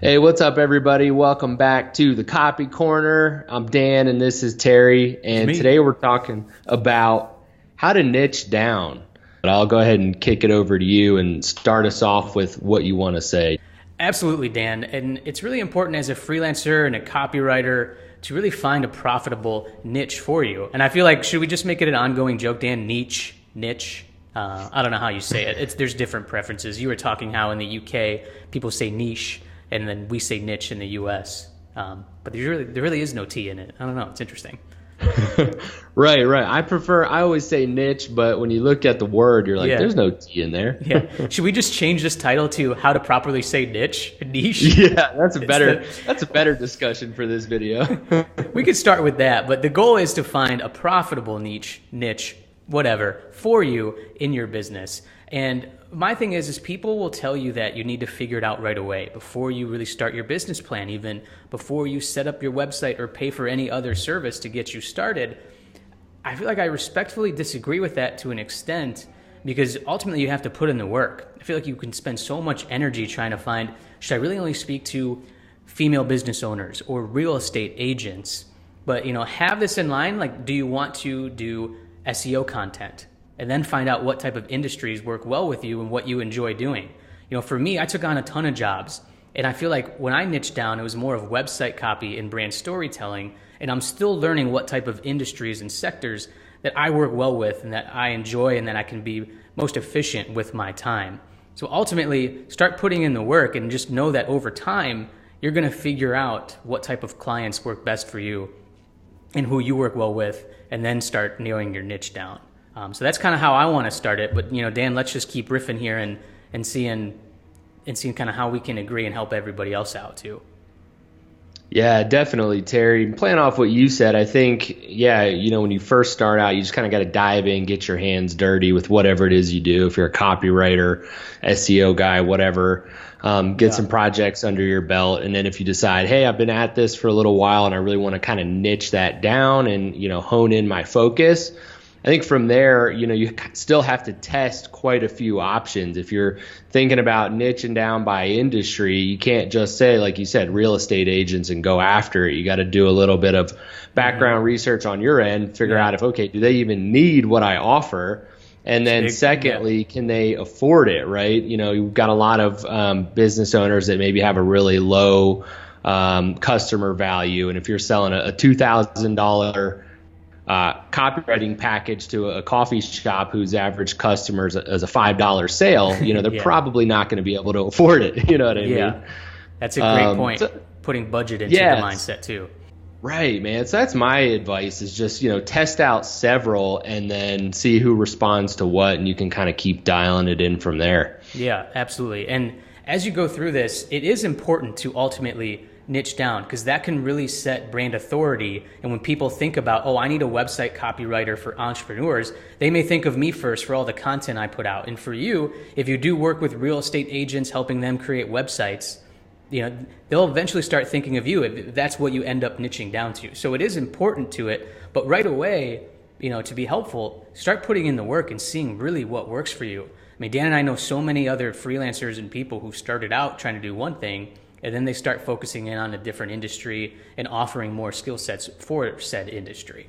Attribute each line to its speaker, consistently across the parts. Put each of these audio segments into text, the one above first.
Speaker 1: Hey, what's up, everybody? Welcome back to the Copy Corner. I'm Dan, and this is Terry.
Speaker 2: It's
Speaker 1: And
Speaker 2: me.
Speaker 1: today we're talking about how to niche down. But I'll go ahead and kick it over to you and start us off with what you want to say.
Speaker 2: Absolutely, Dan. And it's really important as a freelancer and a copywriter to really find a profitable niche for you. And I feel like, should we just make it an ongoing joke, Dan? Niche. I don't know how you say it. There's different preferences. You were talking how in the UK people say niche, and then we say niche in the US. But there really is no T in it. I don't know. It's interesting.
Speaker 1: Right, right. I always say niche, but when you look at the word, you're like,
Speaker 2: Yeah.
Speaker 1: there's no T in there.
Speaker 2: Yeah. Should we just change this title to how to properly say niche?
Speaker 1: Yeah,
Speaker 2: It's the
Speaker 1: that's a better discussion for this video.
Speaker 2: We could start with that, but the goal is to find a profitable niche, whatever, for you in your business. And my thing is people will tell you that you need to figure it out right away before you really start your business plan, even before you set up your website or pay for any other service to get you started. I feel like I respectfully disagree with that to an extent because ultimately you have to put in the work. I feel like you can spend so much energy trying to find, should I really only speak to female business owners or real estate agents? But, have this in line. Like, do you want to do SEO content and then find out what type of industries work well with you and what you enjoy doing? For me, I took on a ton of jobs, and I feel like when I niched down, it was more of website copy and brand storytelling. And I'm still learning what type of industries and sectors that I work well with and that I enjoy and that I can be most efficient with my time. So ultimately, start putting in the work and just know that over time, you're going to figure out what type of clients work best for you and who you work well with, and then start narrowing your niche down. So that's kind of how I want to start it. But Dan, let's just keep riffing here and seeing kind of how we can agree and help everybody else out too.
Speaker 1: Yeah, definitely, Terry. Playing off what you said, I think, yeah, when you first start out, you just kind of got to dive in, get your hands dirty with whatever it is you do. If you're a copywriter, SEO guy, whatever, get
Speaker 2: Yeah.
Speaker 1: some projects under your belt. And then if you decide, hey, I've been at this for a little while and I really want to kind of niche that down and, hone in my focus. I think from there, you still have to test quite a few options. If you're thinking about niching down by industry, you can't just say, like you said, real estate agents and go after it. You got to do a little bit of
Speaker 2: Hmm.
Speaker 1: background research on your end, figure
Speaker 2: Yeah.
Speaker 1: out if, okay, do they even need what I offer? And
Speaker 2: It's
Speaker 1: then
Speaker 2: big. Yeah.
Speaker 1: secondly, can they afford it, right? You've got a lot of business owners that maybe have a really low customer value. And if you're selling a $2,000 copywriting package to a coffee shop whose average customer is a $5 sale, they're
Speaker 2: Yeah.
Speaker 1: probably not going to be able to afford it. You know what I mean?
Speaker 2: Yeah. That's a great point.
Speaker 1: So,
Speaker 2: Putting budget into the
Speaker 1: yes,
Speaker 2: mindset too.
Speaker 1: right, man. So that's my advice is just, test out several and then see who responds to what, and you can kind of keep dialing it in from there.
Speaker 2: Yeah, absolutely. And as you go through this, it is important to ultimately niche down because that can really set brand authority. And when people think about, oh, I need a website copywriter for entrepreneurs, they may think of me first for all the content I put out. And for you, if you do work with real estate agents helping them create websites, they'll eventually start thinking of you if that's what you end up niching down to. So it is important to it, but right away, to be helpful, start putting in the work and seeing really what works for you. I mean, Dan and I know so many other freelancers and people who started out trying to do one thing, and then they start focusing in on a different industry and offering more skill sets for said industry.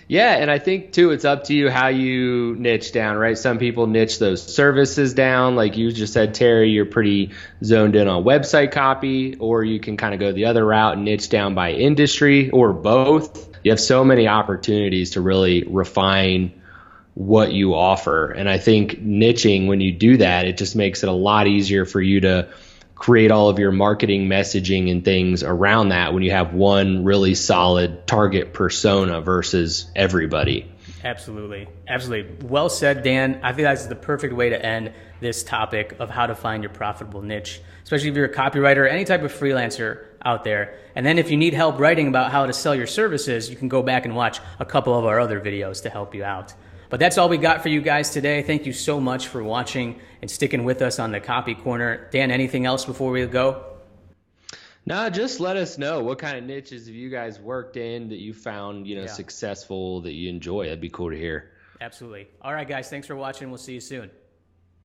Speaker 1: Yeah, and I think too, it's up to you how you niche down, right? Some people niche those services down, like you just said, Terry. You're pretty zoned in on website copy, or you can kind of go the other route and niche down by industry, or both. You have so many opportunities to really refine what you offer, and I think niching, when you do that, it just makes it a lot easier for you to create all of your marketing messaging and things around that when you have one really solid target persona versus everybody.
Speaker 2: Absolutely. Absolutely. Well said, Dan. I think that's the perfect way to end this topic of how to find your profitable niche, especially if you're a copywriter or any type of freelancer out there. And then if you need help writing about how to sell your services, you can go back and watch a couple of our other videos to help you out. But that's all we got for you guys today. Thank you so much for watching and sticking with us on the Copy Corner. Dan, anything else before we go?
Speaker 1: No, just let us know what kind of niches have you guys worked in that you found,
Speaker 2: Yeah,
Speaker 1: successful, that you enjoy. That'd be cool to hear.
Speaker 2: absolutely. All right, guys. Thanks for watching. We'll see you soon.